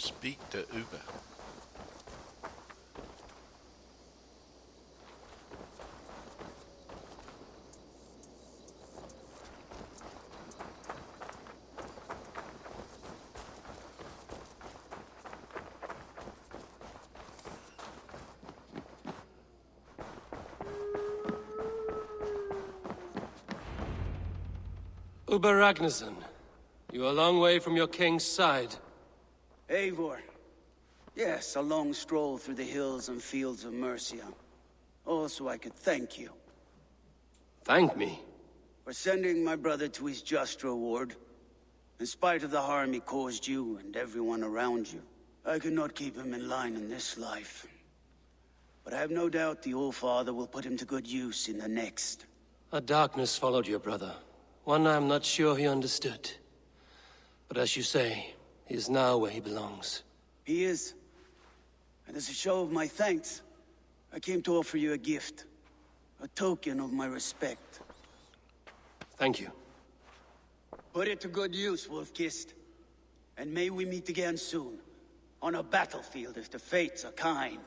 Speak to Uber. Uber Ragnarsson, you are a long way from your king's side. Eivor. Yes, a long stroll through the hills and fields of Mercia. Also, I could thank you. Thank me? For sending my brother to his just reward. In spite of the harm he caused you and everyone around you. I could not keep him in line in this life. But I have no doubt the Old Father will put him to good use in the next. A darkness followed your brother. One I am not sure he understood. But as you say, he is now where he belongs. He is. And as a show of my thanks, I came to offer you a gift. A token of my respect. Thank you. Put it to good use, Wolf-Kissed. And may we meet again soon. On a battlefield if the fates are kind.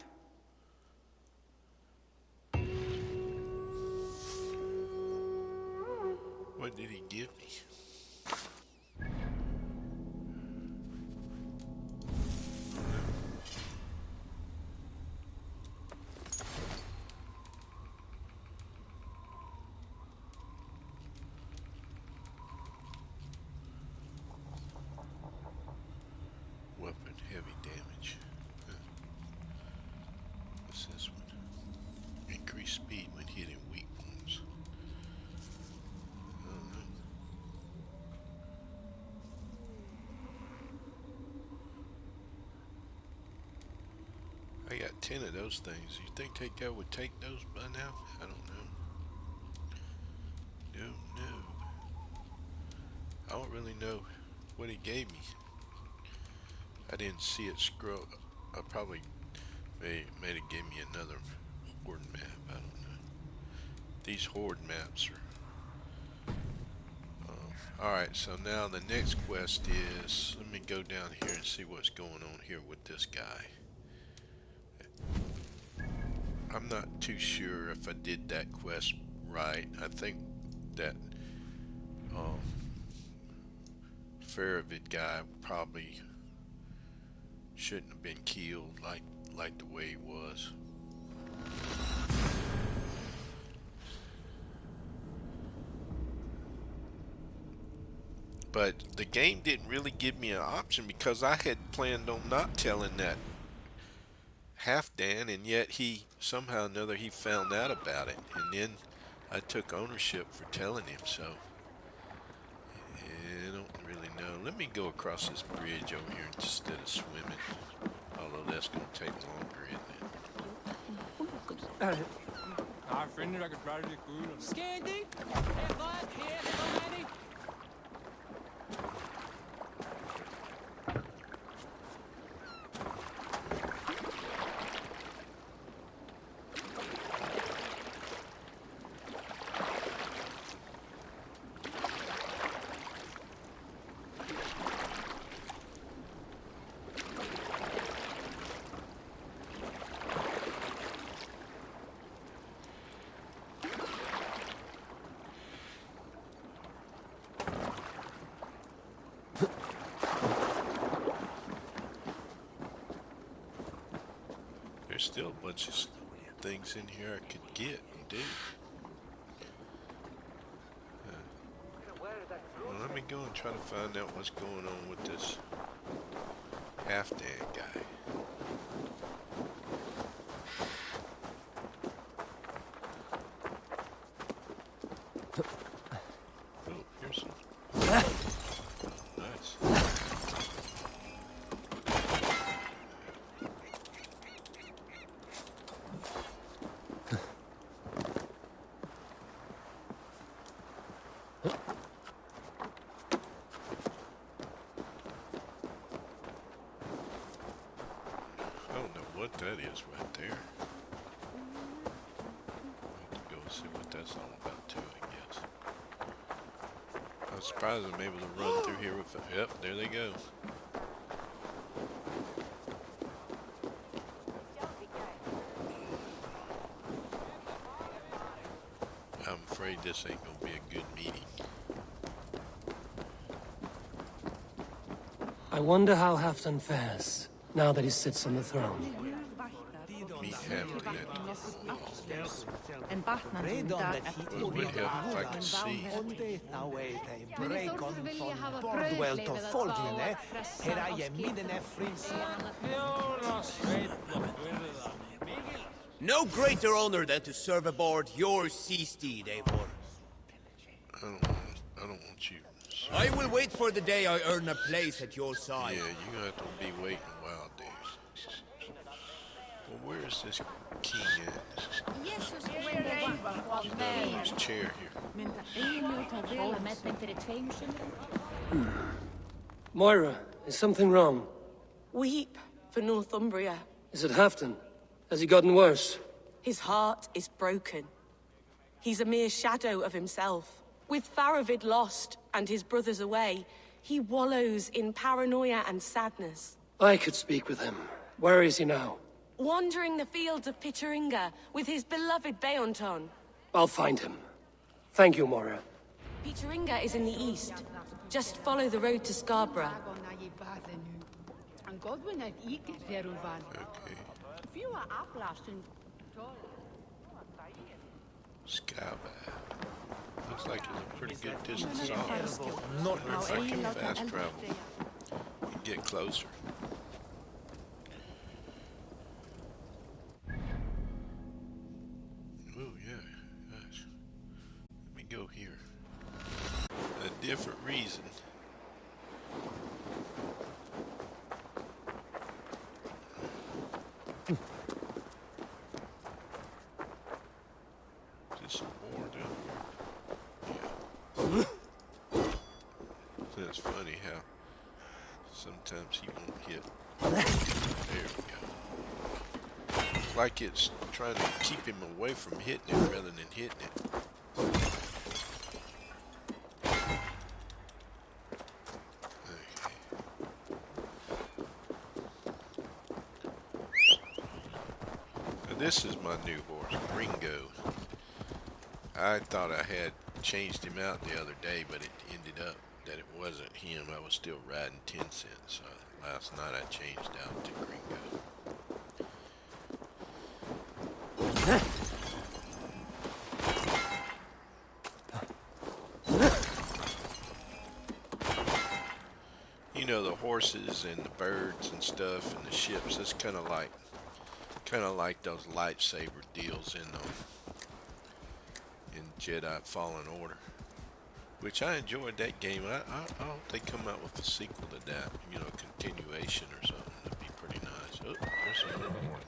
What did he give me? Weapon, heavy damage. What's this one? Increase speed when hitting weak wounds. I don't know. I got 10 of those things. You think Takeout would take those by now? I don't know. No. I don't really know what he gave me. I didn't see it scroll. I probably made it give me another horde map. I don't know. These horde maps are. Alright, so now the next quest is. Let me go down here and see what's going on here with this guy. I'm not too sure if I did that quest right. I think that Faravid guy probably shouldn't have been killed like the way he was. But the game didn't really give me an option because I had planned on not telling that Halfdan, and yet he somehow or another he found out about it, and then I took ownership for telling him. So I don't really know. Let me go across this bridge over here instead of swimming, although that's going to take longer, isn't it? Jeg finder, der kan gøre det lidt guld. Scandy! Hey, lad her, Manny! There's still a bunch of things in here I could get and do. Well, let me go and try to find out what's going on with this Halfdan guy. Oh, here's some. Nice. I don't know what that is right there. I'll have to go and see what that's all about too, I guess. I'm surprised I'm able to run through here with it. Yep, there they go. I'm afraid this ain't gonna be a good meeting. I wonder how Halfdan fares, now that he sits on the throne. Meet Hampton at the En Batman It would help if I could see. No greater honor than to serve aboard your sea steed, Eivor. I don't want you. I will wait for the day I earn a place at your side. Yeah, you're gonna have to be waiting a while, dude. Well, where is this king at? He's not in his chair here. Moira, is something wrong? Weep for Northumbria. Is it Halfdan? Has he gotten worse? His heart is broken. He's a mere shadow of himself. With Faravid lost and his brothers away, he wallows in paranoia and sadness. I could speak with him. Where is he now? Wandering the fields of Pittaringa with his beloved Beonton. I'll find him. Thank you, Moira. Pittaringa is in the east. Just follow the road to Scarborough. Okay. Skybound. Looks like it's a pretty good distance off. Not if I can fast travel and get closer. Oh yeah, gosh. Let me go here. A different reason. Is this some more down here? Yeah. That's funny how sometimes he won't hit. There we go. It's like it's trying to keep him away from hitting it rather than hitting it. This is my new horse, Ringo. I thought I had changed him out the other day, but it ended up that it wasn't him. I was still riding 10 cents. So last night I changed out to Ringo. You know, the horses and the birds and stuff and the ships, it's kind of like those lightsaber deals in Jedi Fallen Order, which I enjoyed that game. I hope they come out with a sequel to that, you know, continuation or something. That'd be pretty nice. Oh, there's some more.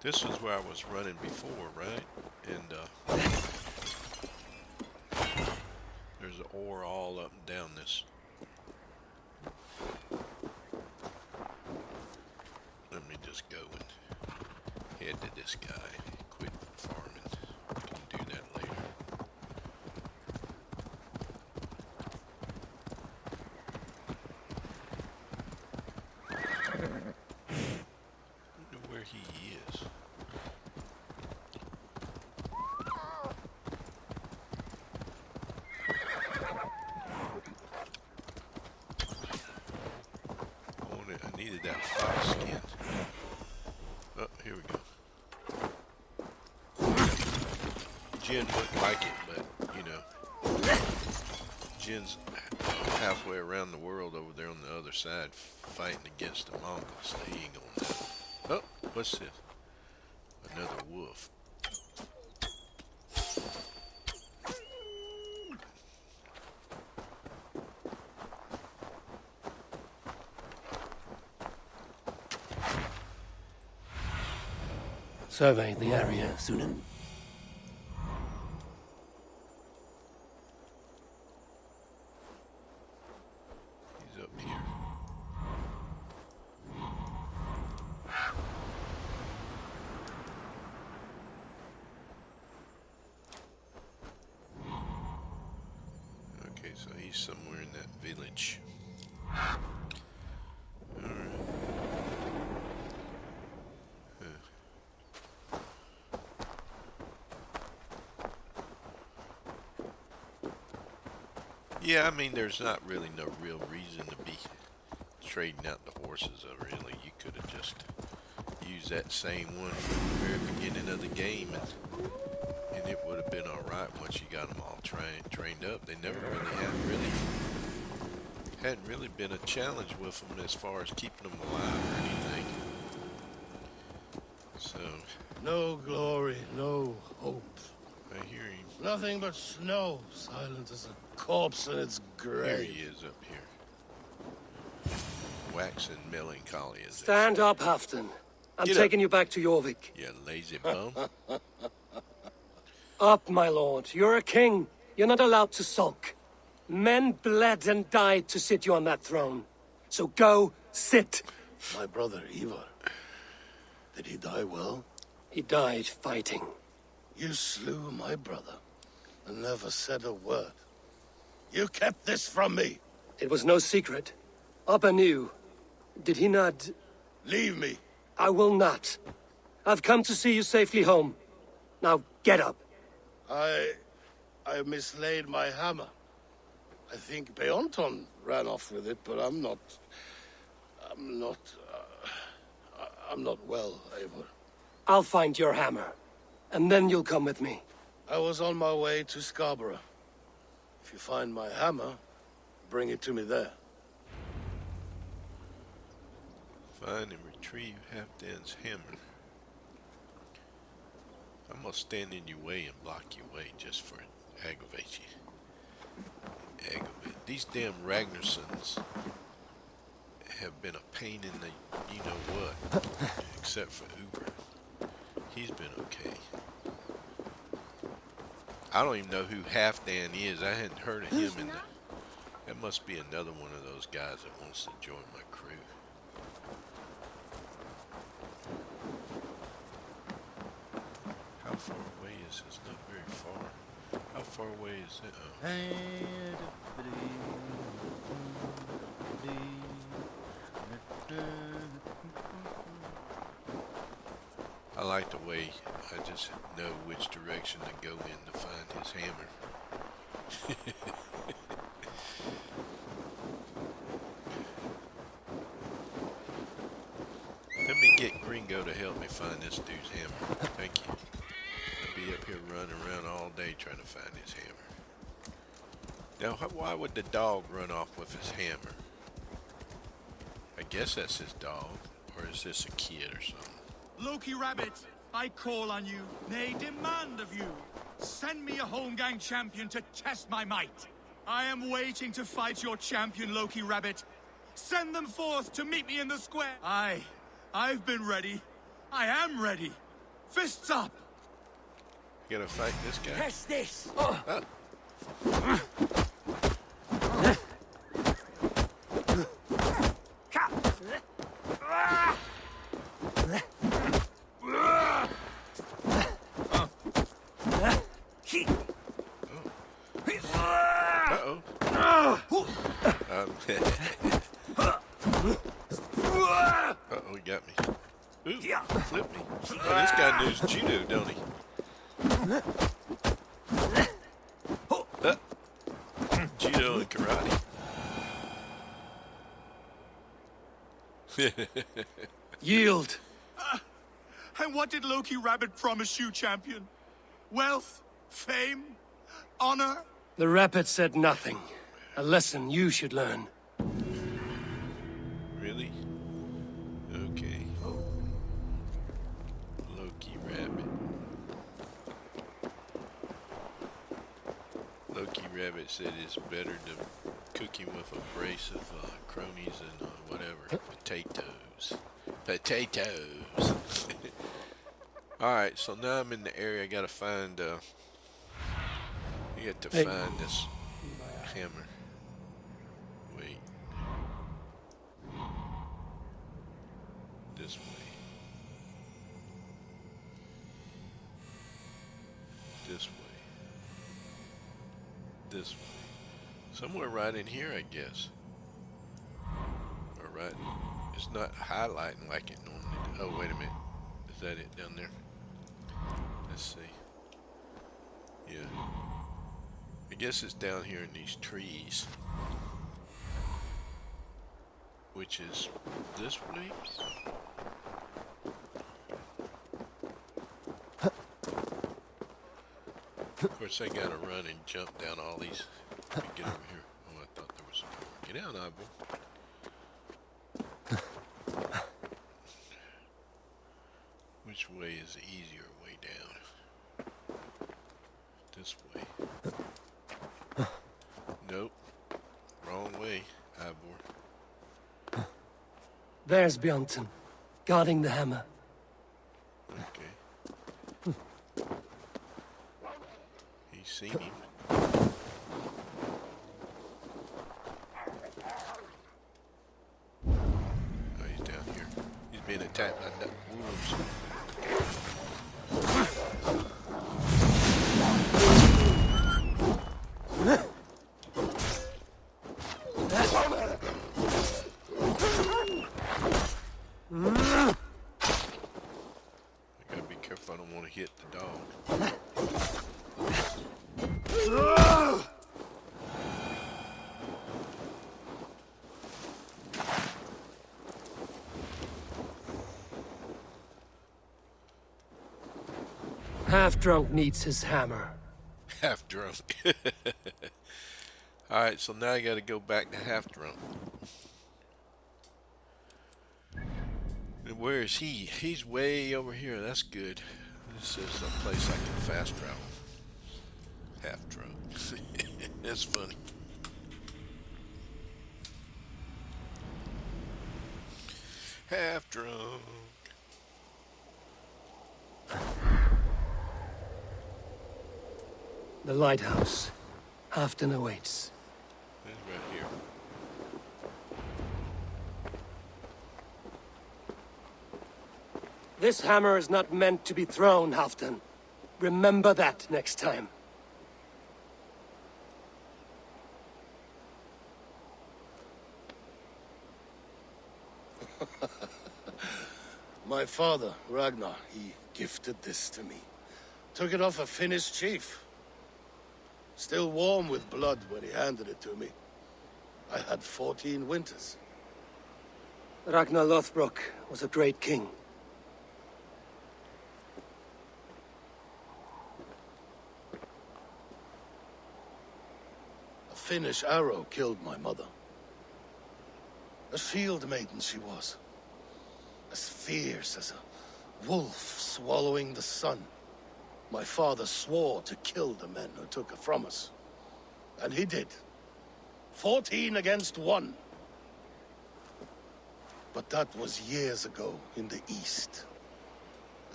This was where I was running before, right? And there's an ore all up and down this. Let me just go and head to this guy. Quit farming. We can do that later. Wonder where he is. I needed that fox skin. Oh, here we go. Jin wouldn't like it, but, you know, Jin's halfway around the world over there on the other side fighting against the Mongols, so he ain't gonna know. Oh, what's this? Another wolf. Survey the area, Sunan. He's up here. Okay, so he's somewhere in that village. Alright. Yeah, I mean, there's not really no real reason to be trading out the horses. Really, you could have just used that same one from the very beginning of the game, and it would have been all right once you got them all trained up. They never hadn't really been a challenge with them as far as keeping them alive or anything. So No glory, no hope. I hear him. Nothing but snow, silent as a corpse in its Here grave. he is up here. Waxing melancholy as Stand up, Halfdan. I'm Get up. taking you back to Jorvik. You lazy bum. Up, my lord. You're a king. You're not allowed to sulk. Men bled and died to sit you on that throne. So go, sit. My brother, Ivar. Did he die well? He died fighting. You slew my brother and never said a word. You kept this from me. It was no secret. Abba knew. Did he not? Leave me. I will not. I've come to see you safely home. Now, get up. I mislaid my hammer. I think Beonton ran off with it, but I'm not well, Eivor. I'll find your hammer. And then you'll come with me. I was on my way to Scarborough. If you find my hammer, bring it to me there. Find and retrieve Halfdan's hammer. I'm gonna stand in your way and block your way just for aggravate you. Aggravate. These damn Ragnarsons have been a pain in the you know what. Except for Uber. He's been okay. I don't even know who Halfdan is. I hadn't heard of him in the... That must be another one of those guys that wants to join my crew. How far away is this? Not very far. How far away is it? Oh. I like the way I just know which direction to go in to find his hammer. Let me get Gringo to help me find this dude's hammer. Thank you. I'll be up here running around all day trying to find his hammer. Now, why would the dog run off with his hammer? I guess that's his dog. Or is this a kid or something? Loki Rabbit, I call on you, nay, demand of you. Send me a Holmgang champion to test my might. I am waiting to fight your champion, Loki Rabbit. Send them forth to meet me in the square. I've been ready. I am ready. Fists up. You gotta fight this guy. Test this. Oh. Uh-oh, he got me. Ooh, flipped me. Oh, this guy knows judo, don't he? Judo and karate. Yield. And what did Loki Rabbit promise you, champion? Wealth? Fame? Honor? The Rapid said nothing. A lesson you should learn. Really? Okay. Loki Rabbit. Loki Rabbit said it's better to cook him with a brace of cronies and whatever. Potatoes. Potatoes. Alright, so now I'm in the area. I gotta find, you got to find this hammer. Wait. This way. This way. This way. Somewhere right in here, I guess. Or right. It's not highlighting like it normally does. Oh, wait a minute. Is that it down there? Let's see. Yeah. I guess it's down here in these trees. Which is this way? Of course, I gotta run and jump down all these to get over here. Oh, I thought there was some more. Get out, eyeball. Which way is the easier way down? This way. Nope. Wrong way, Ivor. There's Bjornton, guarding the hammer. Okay. He's seen him. Oh, he's down here. He's being attacked by wolves. I gotta be careful, I don't want to hit the dog. Half-drunk needs his hammer. Half drunk. Alright, so now I gotta go back to half drunk. And where is he? He's way over here. That's good. This is a place I can fast travel. Half drunk. That's funny. Half drunk. The lighthouse. Halfton awaits. It's right here. This hammer is not meant to be thrown, Halfton. Remember that next time. My father, Ragnar, he gifted this to me. Took it off a Finnish chief. Still warm with blood when he handed it to me. I had 14 winters. Ragnar Lothbrok was a great king. A Finnish arrow killed my mother. A shield maiden she was. As fierce as a wolf swallowing the sun. My father swore to kill the men who took her from us. And he did. 14 against 1. But that was years ago in the east.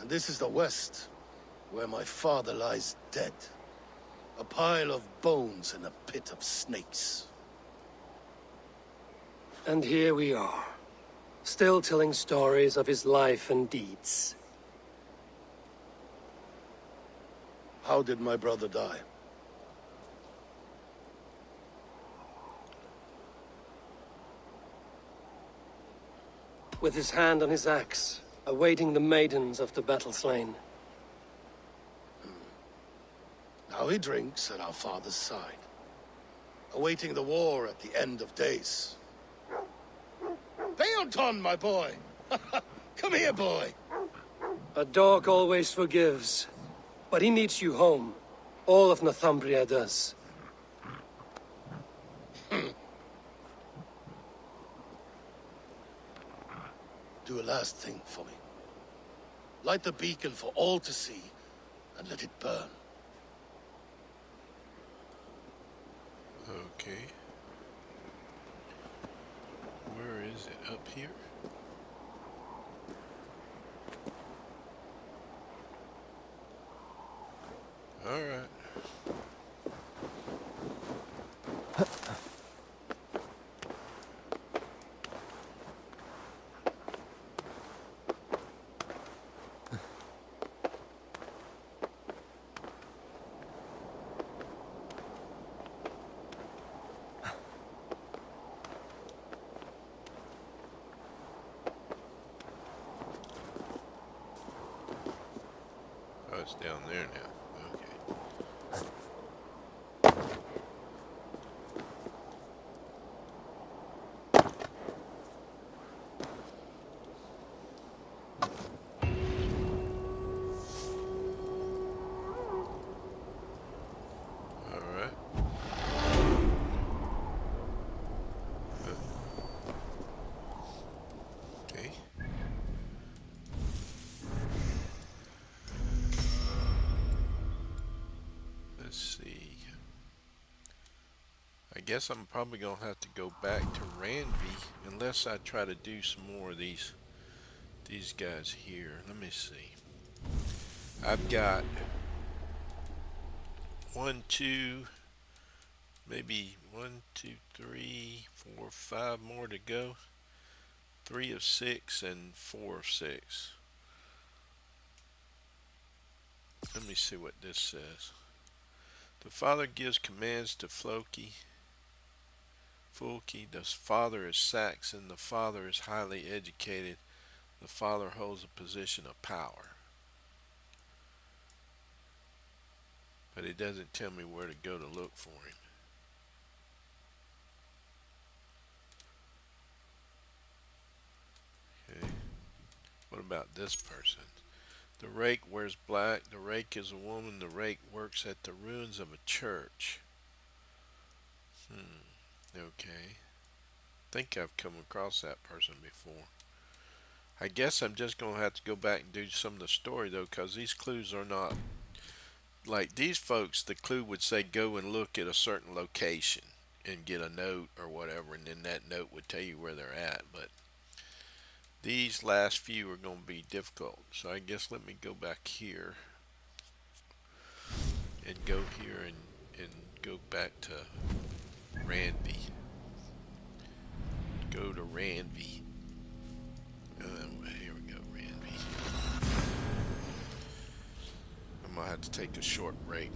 And this is the west, where my father lies dead. A pile of bones in a pit of snakes. And here we are, still telling stories of his life and deeds. How did my brother die? With his hand on his axe, awaiting the maidens of the battle slain. Now he drinks at our father's side, awaiting the war at the end of days. Beonton, my boy! Come here, boy! A dog always forgives, but he needs you home. All of Northumbria does. Do a last thing for me. Light the beacon for all to see, and let it burn. Okay. Where is it? Up here? Alright. Oh, it's down there now. Okay. guess I'm probably gonna have to go back to Ranby unless I try to do some more of these guys here. Let me see. I've got one, two, maybe 1, 2, 3, 4, 5 more to go. 3 of 6 and 4 of 6. Let me see what this says. The father gives commands to Floki. Fulki, the father is Saxon, the father is highly educated, the father holds a position of power. But it doesn't tell me where to go to look for him. Okay. What about this person? The rake wears black. The rake is a woman. The rake works at the ruins of a church. Okay. Think I've come across that person before. I guess I'm just going to have to go back and do some of the story though, because these clues are not like these folks. The clue would say go and look at a certain location and get a note or whatever, and then that note would tell you where they're at. But these last few are going to be difficult, so I guess let me go back here and go here and go back to Ranby. Go to Ranby. Here we go, Ranby. I'm gonna have to take a short break.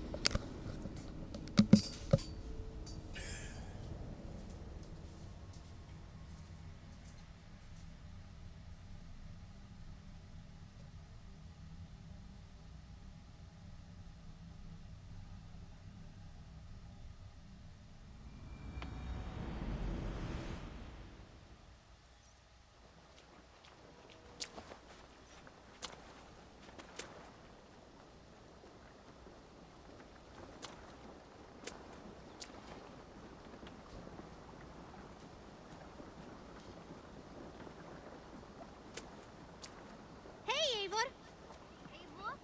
Hey, Eivor! Eivor?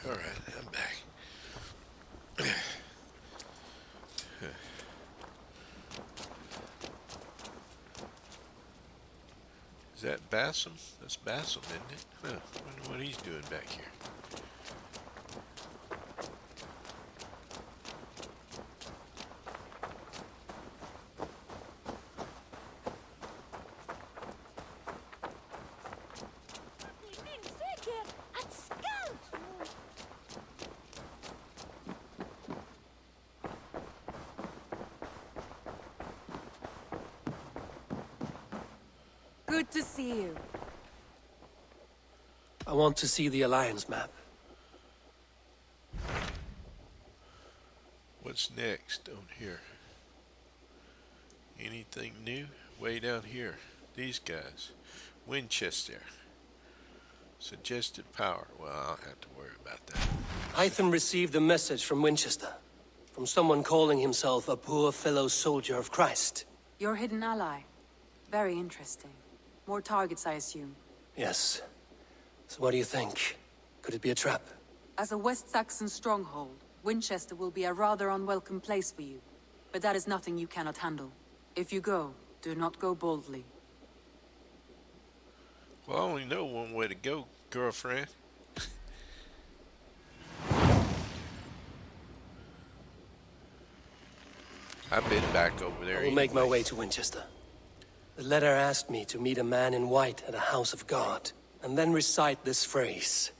All right, I'm back. Is that Bassam? That's Bassam, isn't it? Huh. Wonder what he's doing back here. Good to see you. I want to see the Alliance map. What's next down here? Anything new? Way down here. These guys. Wincestre. Suggested power. Well, I don't have to worry about that. Hytham received a message from Winchester. From someone calling himself a poor fellow soldier of Christ. Your hidden ally. Very interesting. More targets, I assume. Yes. So what do you think? Could it be a trap? As a West Saxon stronghold, Winchester will be a rather unwelcome place for you. But that is nothing you cannot handle. If you go, do not go boldly. Well, I only know one way to go, girlfriend. I've been back over there. I will make my way to Winchester. The letter asked me to meet a man in white at a house of God, and then recite this phrase.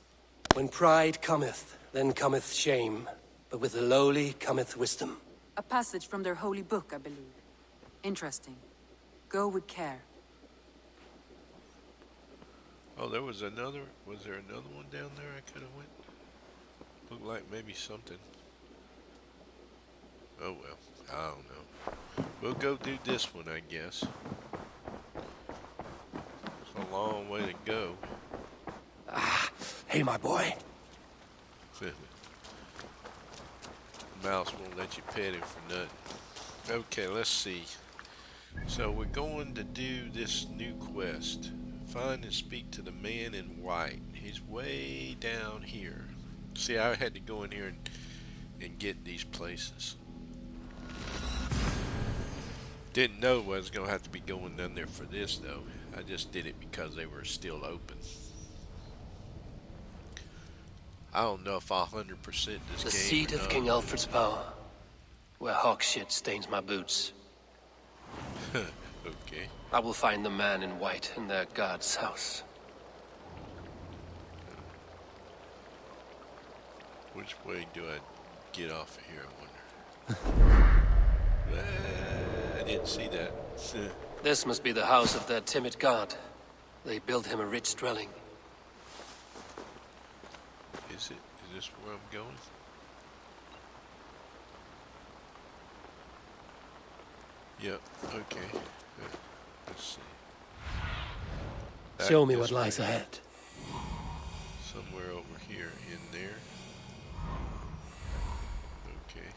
When pride cometh, then cometh shame, but with the lowly cometh wisdom. A passage from their holy book, I believe. Interesting. Go with care. Oh, there was another. Was there another one down there I could have went? Looked like maybe something. Oh well, I don't know. We'll go do this one, I guess. It's a long way to go. Hey, my boy. Mouse won't let you pet him for nothing. Okay, let's see. So we're going to do this new quest. Find and speak to the man in white. He's way down here. See, I had to go in here and get these places. Didn't know I was going to have to be going down there for this, though. I just did it because they were still open. I don't know if I'll 100% this game. The seat of King Alfred's power, where hawk shit stains my boots. Okay. I will find the man in white in their god's house. Which way do I get off of here, I wonder? I didn't see that. This must be the house of their timid god. They built him a rich dwelling. Is this where I'm going? Yep, okay. Let's see. Show me what lies ahead. Somewhere over here, in there. Okay.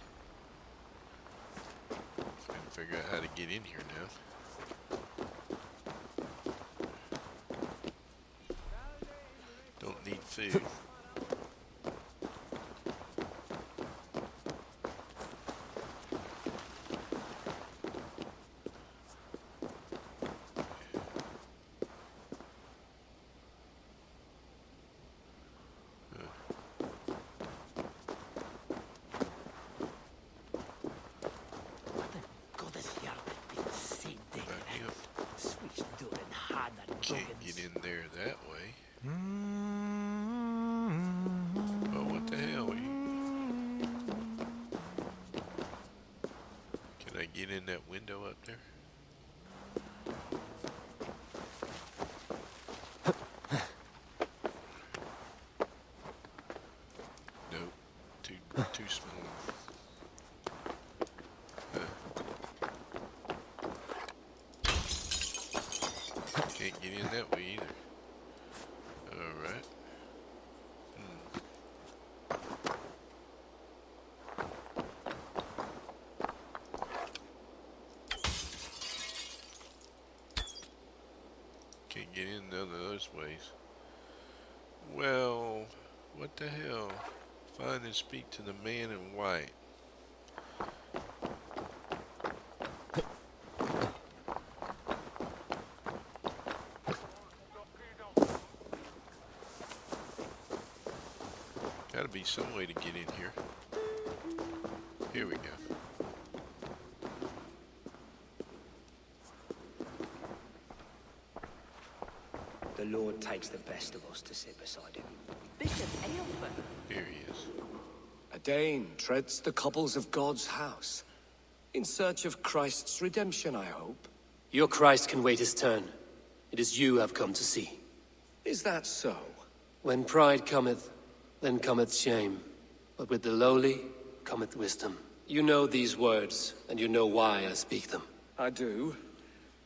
I can figure out how to get in here now. Don't need food. Can't get in there that way. Oh, what the hell? Can I get in that window up there? Nope. Too small. Can't get in that way either. Alright. Can't get in none of those ways. Well, what the hell? Find and speak to the man in white. Gotta be some way to get in here. Here we go. The Lord takes the best of us to sit beside him. Bishop Aelford. Here he is. A Dane treads the cobbles of God's house. In search of Christ's redemption, I hope. Your Christ can wait his turn. It is you I've come to see. Is that so? When pride cometh, then cometh shame. But with the lowly cometh wisdom. You know these words, and you know why I speak them. I do,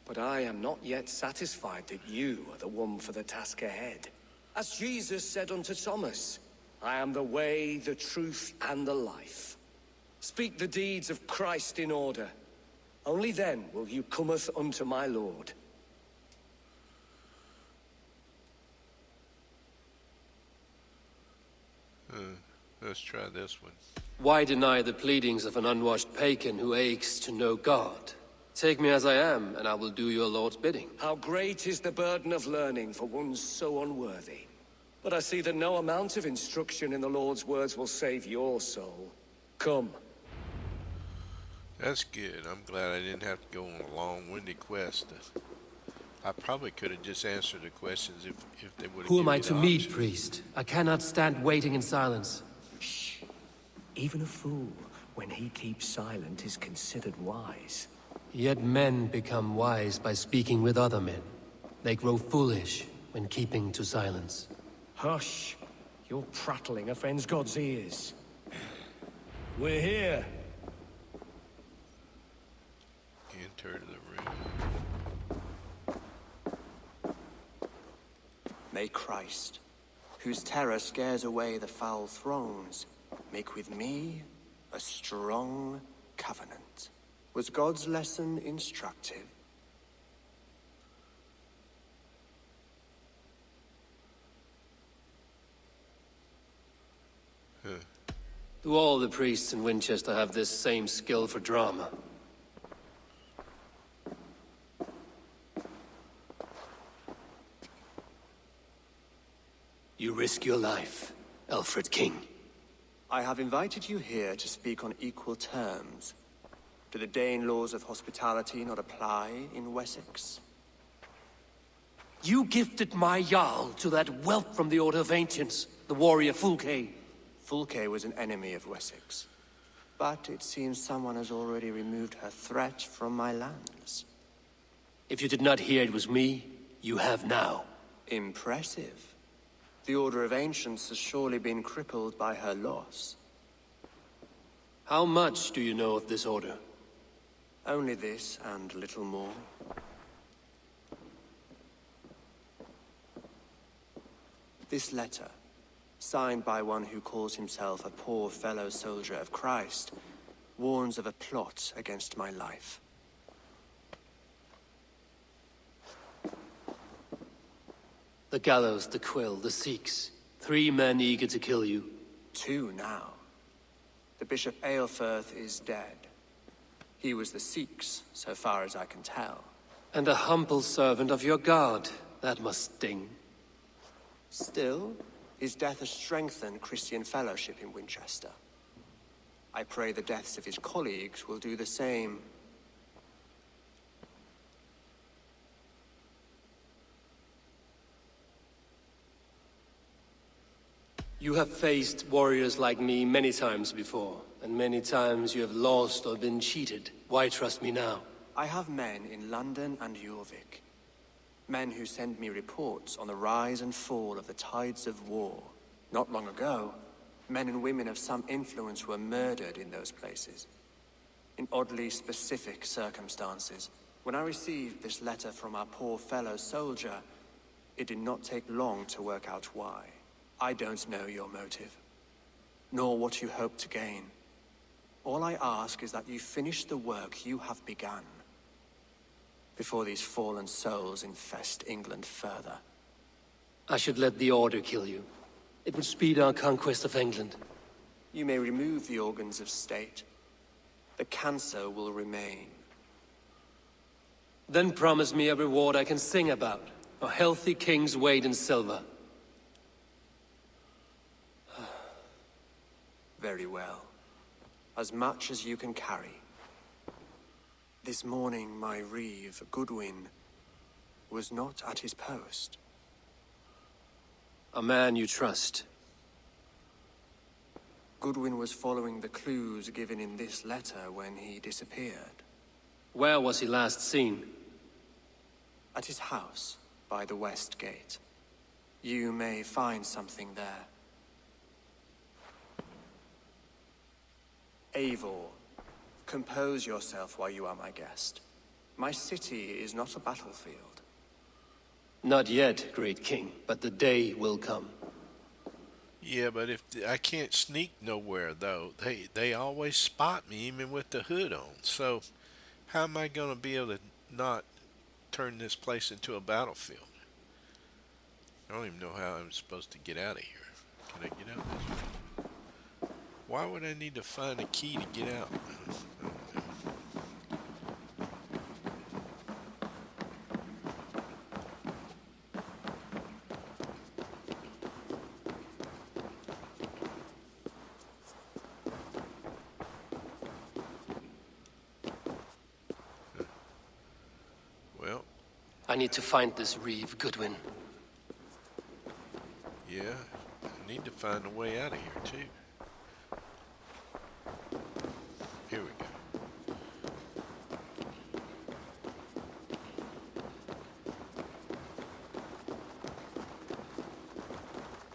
but I am not yet satisfied that you are the one for the task ahead. As Jesus said unto Thomas, I am the way, the truth, and the life. Speak the deeds of Christ in order. Only then will you cometh unto my Lord. Let's try this one. Why deny the pleadings of an unwashed pagan who aches to know God? Take me as I am, and I will do your Lord's bidding. How great is the burden of learning for one so unworthy. But I see that no amount of instruction in the Lord's words will save your soul. Come. That's good. I'm glad I didn't have to go on a long-winded quest. I probably could have just answered the questions if they would have. Who am I to meet, priest? I cannot stand waiting in silence. Shh. Even a fool, when he keeps silent, is considered wise. Yet men become wise by speaking with other men. They grow foolish when keeping to silence. Hush. Your prattling offends God's ears. We're here. Enter to the room. May Christ, whose terror scares away the foul thrones, make with me a strong covenant. Was God's lesson instructive? Do all the priests in Winchester have this same skill for drama? You risk your life, Alfred King. I have invited you here to speak on equal terms. Do the Dane laws of hospitality not apply in Wessex? You gifted my Jarl to that whelp from the Order of Ancients, the warrior Fulke. Fulke was an enemy of Wessex. But it seems someone has already removed her threat from my lands. If you did not hear it was me, you have now. Impressive. The Order of Ancients has surely been crippled by her loss. How much do you know of this order? Only this and little more. This letter, signed by one who calls himself a poor fellow soldier of Christ, warns of a plot against my life. The gallows, the quill, the Sikhs. 3 men eager to kill you. 2 now. The Bishop Aelfirth is dead. He was the Sikhs, so far as I can tell. And a humble servant of your god. That must sting. Still, his death has strengthened Christian fellowship in Winchester. I pray the deaths of his colleagues will do the same. You have faced warriors like me many times before, and many times you have lost or been cheated. Why trust me now? I have men in London and Jorvik. Men who send me reports on the rise and fall of the tides of war. Not long ago, men and women of some influence were murdered in those places. In oddly specific circumstances. When I received this letter from our poor fellow soldier, it did not take long to work out why. I don't know your motive, nor what you hope to gain. All I ask is that you finish the work you have begun, before these fallen souls infest England further. I should let the Order kill you. It would speed our conquest of England. You may remove the organs of state. The cancer will remain. Then promise me a reward I can sing about. A healthy king's weight in silver. Very well. As much as you can carry. This morning, my Reeve, Goodwin, was not at his post. A man you trust. Goodwin was following the clues given in this letter when he disappeared. Where was he last seen? At his house, by the West Gate. You may find something there. Eivor, compose yourself while you are my guest. My city is not a battlefield. Not yet, great king, but the day will come. Yeah, but if I can't sneak nowhere though, they always spot me even with the hood on. So how am I going to be able to not turn this place into a battlefield? I don't even know how I'm supposed to get out of here. Can I get out this way? Why would I need to find a key to get out? Well, I need to find this Reeve, Goodwin. yeah, I need to find a way out of here too. Here we go.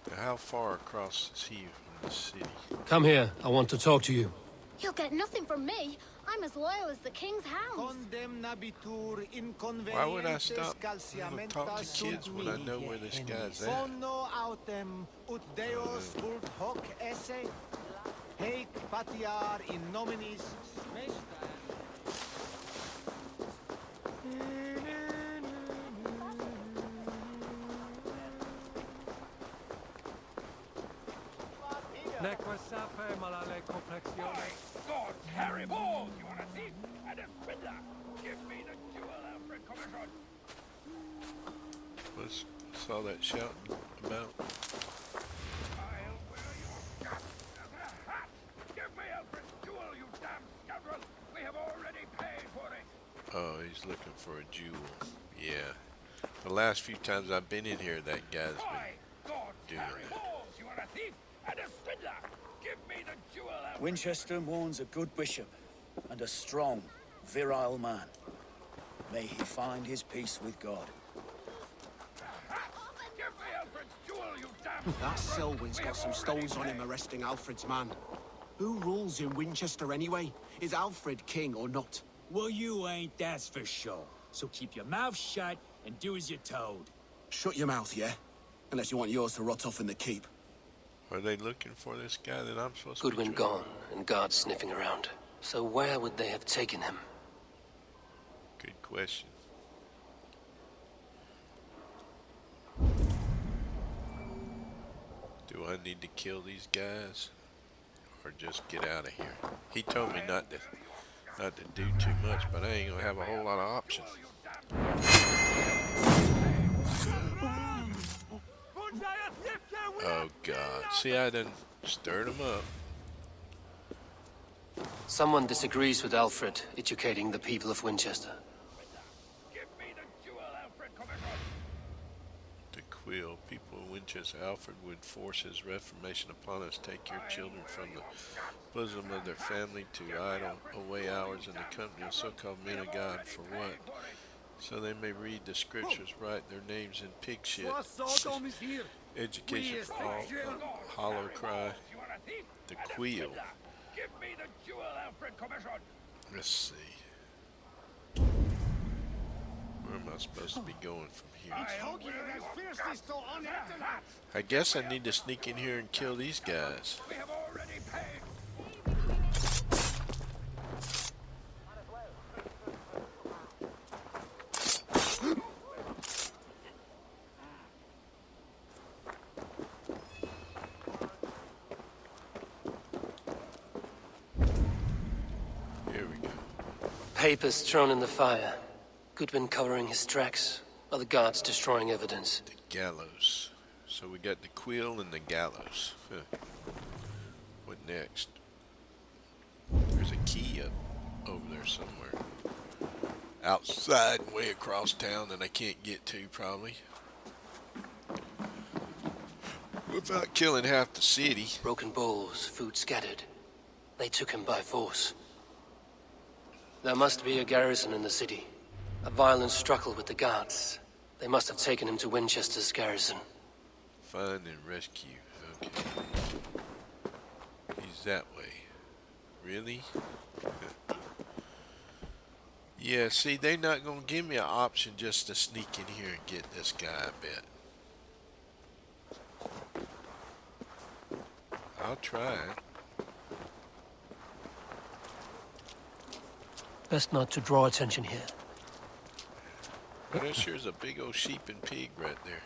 Now, how far across is he from the city? Come here, I want to talk to you. You'll get nothing from me. I'm as loyal as the king's hounds. Why would I stop and talk to kids when I know where this guy's at? God, Harry Balls! You want a thief and a fiddler? Give me the jewel, Alfred Commission! What's all that shouting about? I'll wear your guts as a hat! Give me Alfred's jewel, you damn scoundrel! We have already paid for it! Oh, he's looking for a jewel. Yeah. The last few times I've been in here, that guy's been doing that. Balls! You want a thief and a fiddler? Give me the jewel, Alfred! Winchestre mourns a good bishop and a strong, virile man. May he find his peace with God. Give me Alfred's jewel, you damn... That Selwyn's got some stones on him arresting Alfred's man. Who rules in Winchester anyway? Is Alfred king or not? Well, you ain't, that's for sure. So keep your mouth shut and do as you're told. Shut your mouth, yeah? Unless you want yours to rot off in the keep. Are they looking for this guy that I'm supposed to be Goodwin training? gone, and guards sniffing around. So where would they have taken him? Good question. Do I need to kill these guys? Or just get out of here? He told me not to do too much, but I ain't gonna have a whole lot of options. Oh God. See, I done stirred him up. Someone disagrees with Alfred educating the people of Winchester. Give me the jewel, Alfred Commission! The quill. People of Winchester, Alfred would force his reformation upon us. Take your children from the bosom of their family to idle away hours in the company of so-called men of God. For what? So they may read the scriptures, write their names in pig shit. Education for all. Hollow cry. The quill. Give me the jewel, Alfred Commission! Let's see. Where am I supposed to be going from here? I guess I need to sneak in here and kill these guys. We have already paid. Here we go. Papers thrown in the fire. Goodwin covering his tracks, while the guards destroying evidence. The gallows. So we got the quill and the gallows. Huh. What next? There's a key up over there somewhere. Outside, way across town that I can't get to, probably. Without killing half the city. Broken bowls, food scattered. They took him by force. There must be a garrison in the city. A violent struggle with the guards. They must have taken him to Winchester's garrison. Find and rescue. Okay. He's that way. Really? Yeah, see, they're not going to give me an option just to sneak in here and get this guy, I bet. I'll try it. Best not to draw attention here. But that sure is a big old sheep and pig right there.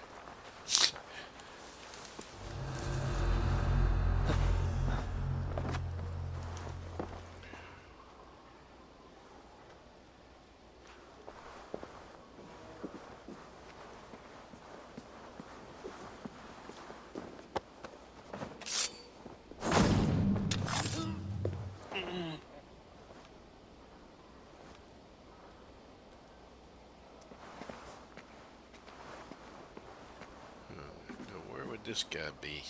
This guy be?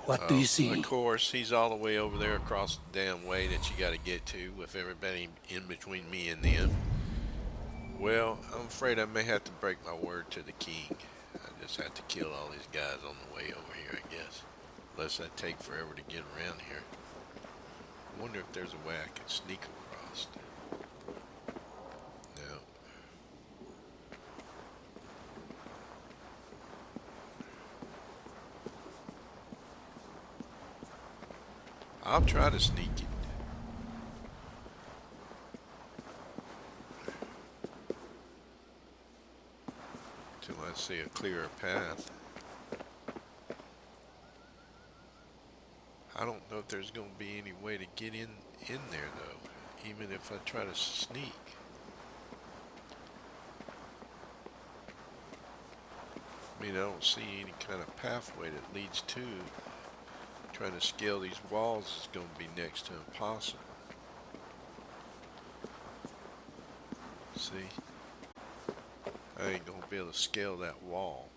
What do you see? Of course, he's all the way over there across the damn way that you got to get to with everybody in between me and them. Well, I'm afraid I may have to break my word to the king. I just have to kill all these guys on the way over here, I guess. Unless I take forever to get around here. wonder if there's a way I can sneak across. No. I'll try to sneak it. Till I see a clearer path. I don't know if there's going to be any way to get in there though, even if I try to sneak. I mean, I don't see any kind of pathway that leads to. Trying to scale these walls is going to be next to impossible. See? I ain't going to be able to scale that wall.